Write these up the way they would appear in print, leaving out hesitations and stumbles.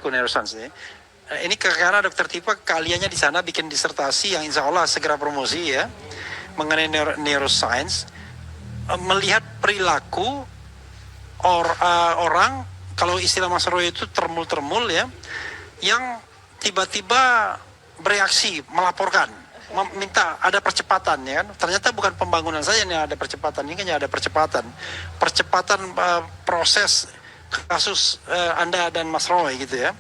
neuroscience ini. Ini karena Dokter Tipa keahliannya di sana bikin disertasi yang insya Allah segera promosi ya mengenai neuroscience, melihat perilaku orang, kalau istilah Mas Roy itu termul-termul ya, yang tiba-tiba bereaksi, melaporkan, minta ada percepatan ya kan. Ternyata bukan pembangunan saja yang ada percepatan, ini kan ada percepatan proses kasus Anda dan Mas Roy gitu ya.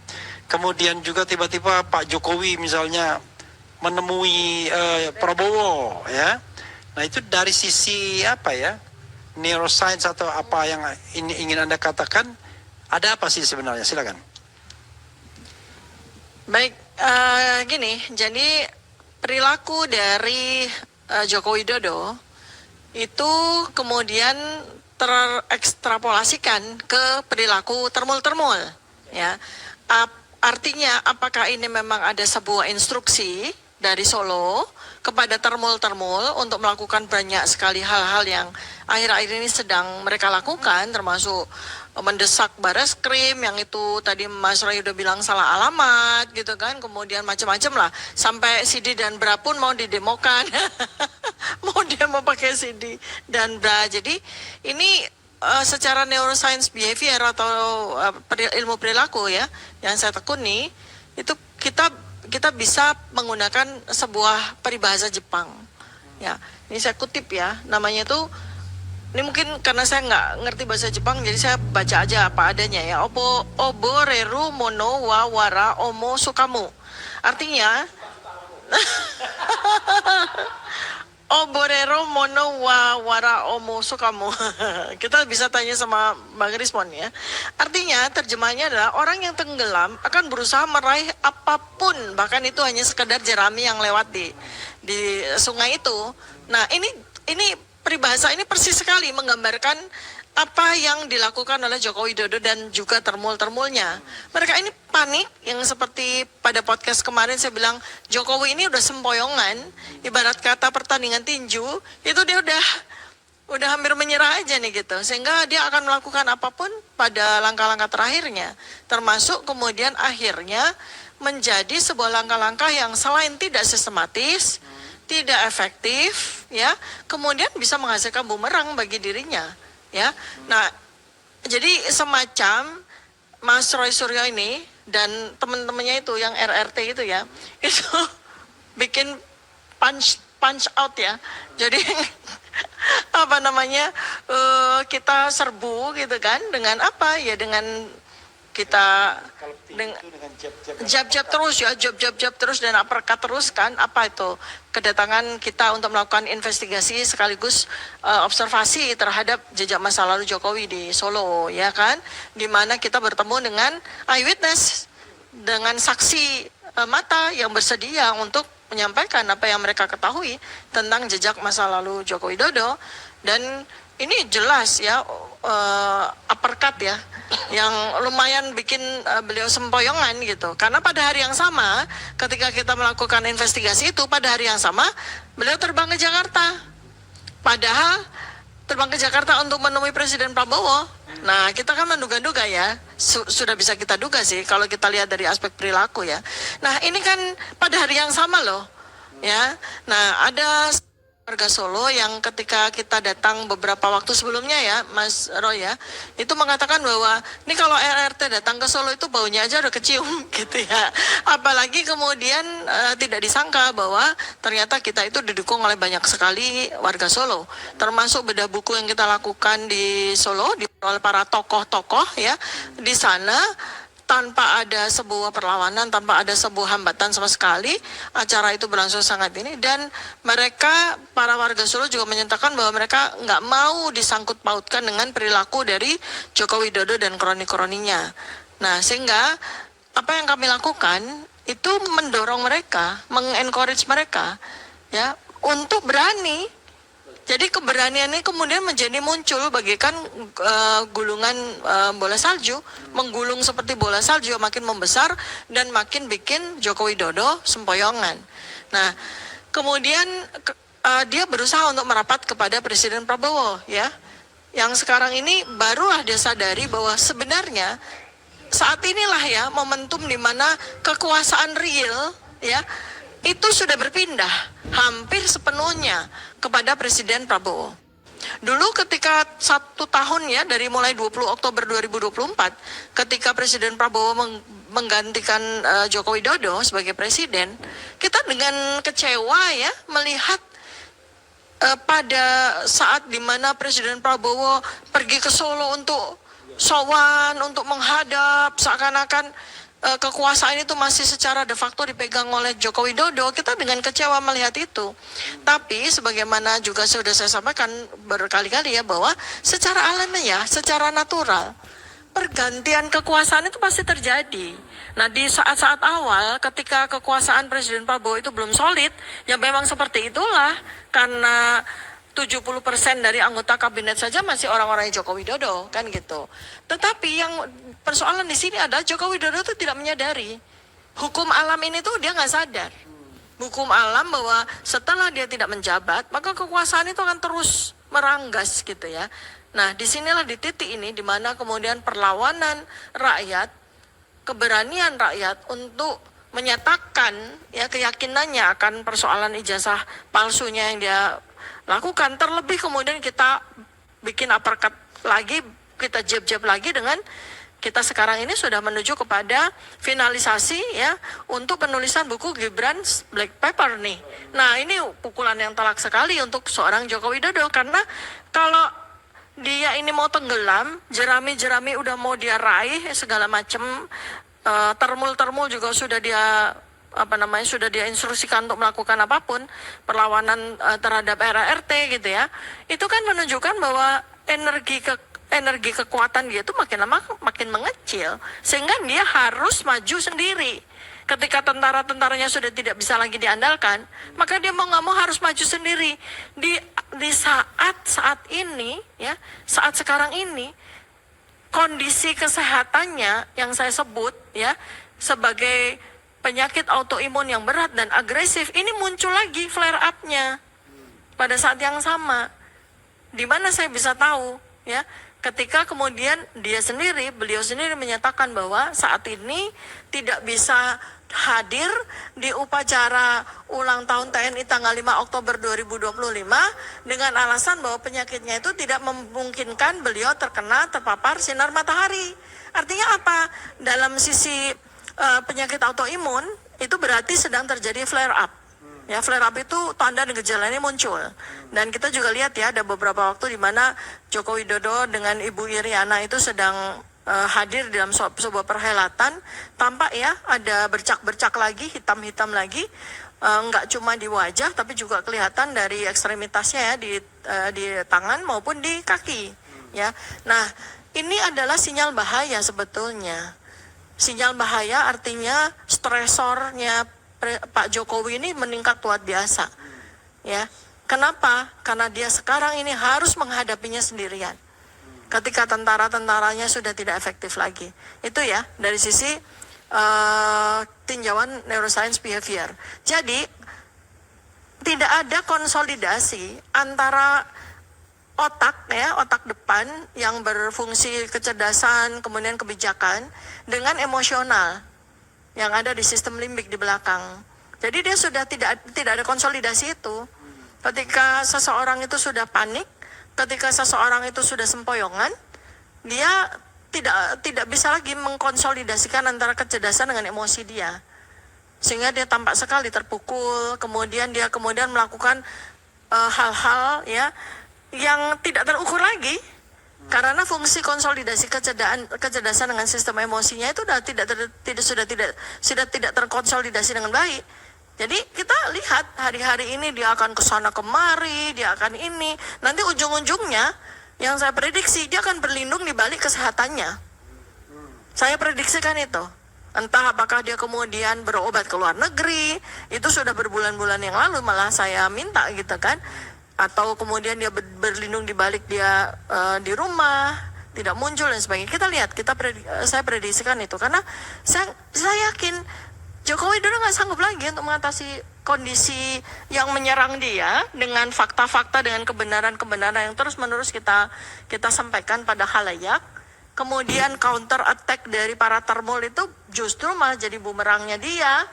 Kemudian juga tiba-tiba Pak Jokowi misalnya menemui Prabowo ya. Nah itu dari sisi apa ya, neuroscience atau apa yang ingin Anda katakan, ada apa sih sebenarnya? Silakan. Baik, gini, jadi perilaku dari Joko Widodo itu kemudian terekstrapolasikan ke perilaku termul-termul ya. Artinya apakah ini memang ada sebuah instruksi dari Solo kepada termul-termul untuk melakukan banyak sekali hal-hal yang akhir-akhir ini sedang mereka lakukan, termasuk mendesak Bareskrim yang itu tadi Mas Roy udah bilang salah alamat gitu kan, kemudian macam-macam lah, sampai Sidi dan Bra pun mau didemokan mau demo pakai Sidi dan Bra. Jadi ini secara neuroscience behavior atau ilmu perilaku ya yang saya tekuni, itu kita bisa menggunakan sebuah peribahasa Jepang ya. Ini saya kutip ya, namanya itu, ini mungkin karena saya nggak ngerti bahasa Jepang jadi saya baca aja apa adanya ya. Oboreru mono wa wara omo sukamu, artinya Oborero mono wa wara omo sukamu. Kita bisa tanya sama Bang Rismon ya. Artinya terjemahnya adalah orang yang tenggelam akan berusaha meraih apapun, bahkan itu hanya sekedar jerami yang lewat di sungai itu. Nah, ini peribahasa ini persis sekali menggambarkan apa yang dilakukan oleh Joko Widodo dan juga termul-termulnya. Mereka ini panik, yang seperti pada podcast kemarin saya bilang, Jokowi ini udah sempoyongan, ibarat kata pertandingan tinju, itu dia udah hampir menyerah aja nih gitu. Sehingga dia akan melakukan apapun pada langkah-langkah terakhirnya, termasuk kemudian akhirnya menjadi sebuah langkah-langkah yang selain tidak sistematis, tidak efektif, ya, kemudian bisa menghasilkan bumerang bagi dirinya. Ya, nah, jadi semacam Mas Roy Suryo ini dan teman-temannya itu yang RRT itu ya, itu bikin punch out ya. Jadi apa namanya, kita serbu gitu kan, dengan apa ya, dengan kita jab-jab terus ya, jab-jab terus dan uppercut terus kan, apa itu kedatangan kita untuk melakukan investigasi sekaligus observasi terhadap jejak masa lalu Jokowi di Solo ya kan, dimana kita bertemu dengan eyewitness, dengan saksi mata yang bersedia untuk menyampaikan apa yang mereka ketahui tentang jejak masa lalu Joko Widodo. Dan ini jelas ya, uppercut ya, yang lumayan bikin beliau sempoyongan gitu. Karena pada hari yang sama, ketika kita melakukan investigasi itu, pada hari yang sama beliau terbang ke Jakarta. Padahal terbang ke Jakarta untuk menemui Presiden Prabowo. Nah, kita kan menduga-duga ya, sudah bisa kita duga sih kalau kita lihat dari aspek perilaku ya. Nah, ini kan pada hari yang sama loh ya. Nah, ada warga Solo yang ketika kita datang beberapa waktu sebelumnya ya, Mas Roy ya, itu mengatakan bahwa ini kalau RRT datang ke Solo itu baunya aja udah kecium gitu ya. Apalagi kemudian tidak disangka bahwa ternyata kita itu didukung oleh banyak sekali warga Solo, termasuk bedah buku yang kita lakukan di Solo oleh para tokoh-tokoh ya di sana. Tanpa ada sebuah perlawanan, tanpa ada sebuah hambatan sama sekali, acara itu berlangsung sangat ini. Dan mereka, para warga Solo juga menyatakan bahwa mereka nggak mau disangkut pautkan dengan perilaku dari Joko Widodo dan kroni-kroninya. Nah, sehingga apa yang kami lakukan itu mendorong mereka, mengencourage mereka ya untuk berani. Jadi keberanian ini kemudian menjadi muncul bagaikan gulungan bola salju, menggulung seperti bola salju, makin membesar dan makin bikin Joko Widodo sempoyongan. Nah, kemudian dia berusaha untuk merapat kepada Presiden Prabowo ya, yang sekarang ini barulah dia sadari bahwa sebenarnya saat inilah ya momentum di mana kekuasaan real ya itu sudah berpindah hampir sepenuhnya kepada Presiden Prabowo. Dulu ketika 1 tahun ya dari mulai 20 Oktober 2024 ketika Presiden Prabowo menggantikan Joko Widodo sebagai presiden, kita dengan kecewa ya melihat pada saat dimana Presiden Prabowo pergi ke Solo untuk sowan, untuk menghadap, seakan-akan kekuasaan itu masih secara de facto dipegang oleh Joko Widodo. Kita dengan kecewa melihat itu. Tapi sebagaimana juga sudah saya sampaikan berkali-kali ya bahwa secara alamiah, secara natural pergantian kekuasaan itu pasti terjadi. Nah di saat-saat awal ketika kekuasaan Presiden Prabowo itu belum solid, ya memang seperti itulah karena 70% dari anggota kabinet saja masih orang-orang Joko Widodo kan gitu. Tetapi yang persoalan di sini adalah Joko Widodo itu tidak menyadari hukum alam ini tuh dia nggak sadar. Hukum alam bahwa setelah dia tidak menjabat maka kekuasaan itu akan terus meranggas gitu ya. Nah disinilah di titik ini di mana kemudian perlawanan rakyat, keberanian rakyat untuk menyatakan ya keyakinannya akan persoalan ijazah palsunya yang dia lakukan, terlebih kemudian kita bikin uppercut lagi, kita jab-jab lagi dengan kita sekarang ini sudah menuju kepada finalisasi ya untuk penulisan buku Gibran Black Paper nih. Nah ini pukulan yang telak sekali untuk seorang Joko Widodo karena kalau dia ini mau tenggelam, jerami-jerami udah mau dia raih segala macam, termul-termul juga sudah dia sudah dia instruksikan untuk melakukan apapun perlawanan terhadap RRT gitu ya, itu kan menunjukkan bahwa energi kekuatan dia itu makin lama makin mengecil sehingga dia harus maju sendiri. Ketika tentara-tentaranya sudah tidak bisa lagi diandalkan, maka dia mau nggak mau harus maju sendiri. Di saat ini ya, saat sekarang ini kondisi kesehatannya yang saya sebut ya sebagai penyakit autoimun yang berat dan agresif ini muncul lagi flare up-nya pada saat yang sama. Di mana saya bisa tahu ya ketika kemudian beliau sendiri menyatakan bahwa saat ini tidak bisa hadir di upacara ulang tahun TNI tanggal 5 Oktober 2025 dengan alasan bahwa penyakitnya itu tidak memungkinkan beliau terpapar sinar matahari. Artinya apa? Dalam sisi penyakit autoimun itu berarti sedang terjadi flare up. Ya, flare up itu tanda dan gejalanya muncul. Dan kita juga lihat ya ada beberapa waktu di mana Joko Widodo dengan Ibu Iriana itu sedang hadir dalam sebuah perhelatan, tampak ya ada bercak-bercak lagi, hitam-hitam lagi, nggak cuma di wajah tapi juga kelihatan dari ekstremitasnya ya di tangan maupun di kaki. Ya, nah ini adalah sinyal bahaya sebetulnya. Sinyal bahaya artinya stresornya Pak Jokowi ini meningkat luar biasa. Ya, kenapa? Karena dia sekarang ini harus menghadapinya sendirian. Ketika tentara-tentaranya sudah tidak efektif lagi. Itu ya dari sisi tinjauan neuroscience behavior. Jadi tidak ada konsolidasi antara otak depan yang berfungsi kecerdasan, kemudian kebijakan dengan emosional yang ada di sistem limbik di belakang. Jadi dia sudah tidak ada konsolidasi itu. Ketika seseorang itu sudah panik, ketika seseorang itu sudah sempoyongan, dia tidak bisa lagi mengkonsolidasikan antara kecerdasan dengan emosi dia. Sehingga dia tampak sekali terpukul, kemudian dia melakukan hal-hal ya yang tidak terukur lagi karena fungsi konsolidasi kecerdasan dengan sistem emosinya itu sudah tidak terkonsolidasi dengan baik. Jadi kita lihat hari-hari ini dia akan kesana kemari, dia akan ini, nanti ujung-ujungnya yang saya prediksi dia akan berlindung di balik kesehatannya. Saya prediksikan itu. Entah apakah dia kemudian berobat ke luar negeri, itu sudah berbulan-bulan yang lalu malah saya minta gitu kan. Atau kemudian dia berlindung di balik dia di rumah, tidak muncul dan sebagainya. Kita lihat, saya prediksikan itu karena saya yakin Jokowi Widodo nggak sanggup lagi untuk mengatasi kondisi yang menyerang dia dengan fakta-fakta, dengan kebenaran-kebenaran yang terus-menerus kita sampaikan pada khalayak. kemudian counter attack dari para termul itu justru malah jadi bumerangnya dia,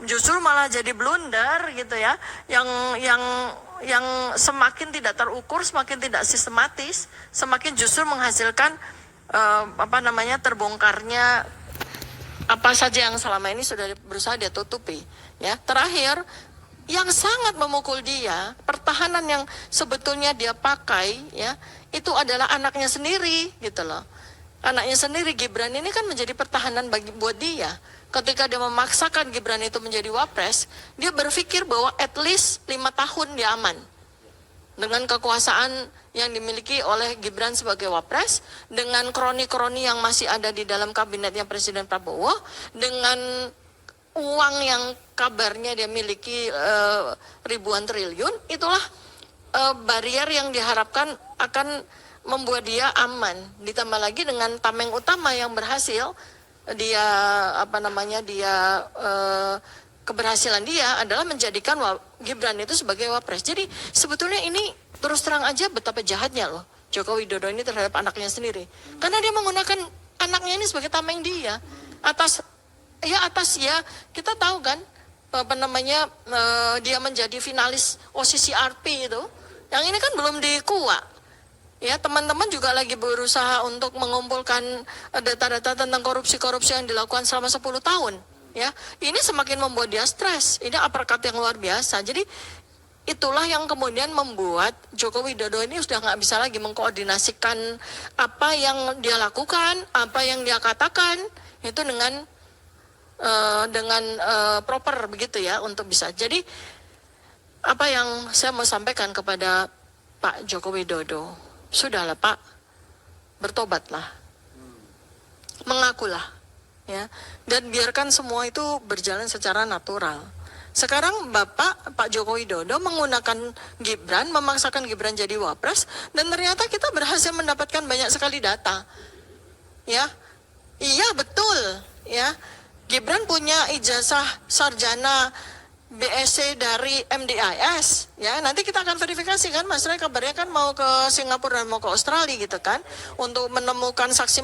justru malah jadi blunder gitu ya, yang semakin tidak terukur, semakin tidak sistematis, semakin justru menghasilkan terbongkarnya apa saja yang selama ini sudah berusaha dia tutupi. Ya, terakhir yang sangat memukul dia, pertahanan yang sebetulnya dia pakai, ya, itu adalah anaknya sendiri, gitu loh. Anaknya sendiri, Gibran ini kan menjadi pertahanan buat dia. Ketika dia memaksakan Gibran itu menjadi wapres, dia berpikir bahwa at least 5 tahun dia aman. Dengan kekuasaan yang dimiliki oleh Gibran sebagai wapres, dengan kroni-kroni yang masih ada di dalam kabinetnya Presiden Prabowo, dengan uang yang kabarnya dia miliki ribuan triliun, itulah barier yang diharapkan akan membuat dia aman. Ditambah lagi dengan tameng utama yang berhasil, dia keberhasilan dia adalah menjadikan Gibran itu sebagai wapres. Jadi sebetulnya ini terus terang aja betapa jahatnya loh Joko Widodo ini terhadap anaknya sendiri. Karena dia menggunakan anaknya ini sebagai tameng dia atas kita tahu kan dia menjadi finalis OCCRP itu. Yang ini kan belum dikuak. Ya, teman-teman juga lagi berusaha untuk mengumpulkan data-data tentang korupsi-korupsi yang dilakukan selama 10 tahun. Ya, ini semakin membuat dia stres. Ini uppercut yang luar biasa. Jadi itulah yang kemudian membuat Joko Widodo ini sudah nggak bisa lagi mengkoordinasikan apa yang dia lakukan, apa yang dia katakan itu dengan proper begitu ya untuk bisa. Jadi apa yang saya mau sampaikan kepada Pak Joko Widodo, sudahlah Pak, bertobatlah, mengakulah, ya, dan biarkan semua itu berjalan secara natural. Sekarang Pak Joko Widodo menggunakan Gibran, memaksakan Gibran jadi wapres, dan ternyata kita berhasil mendapatkan banyak sekali data, ya, iya betul, ya. Gibran punya ijazah sarjana BSc dari MDIS, ya. Nanti kita akan verifikasi kan, Mas Ray kabarnya kan mau ke Singapura dan mau ke Australia gitu kan, untuk menemukan saksi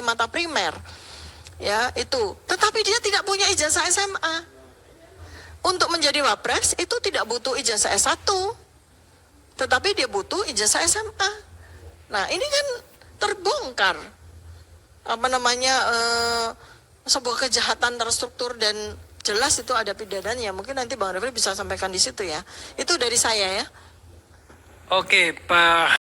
mata primer, ya itu. Tetapi dia tidak punya ijazah SMA. Untuk menjadi wapres itu tidak butuh ijazah S1, tetapi dia butuh ijazah SMA. Nah ini kan terbongkar sebuah kejahatan terstruktur dan jelas itu ada pidananya. Mungkin nanti Bang Refli bisa sampaikan di situ ya. Itu dari saya ya. Oke, Pak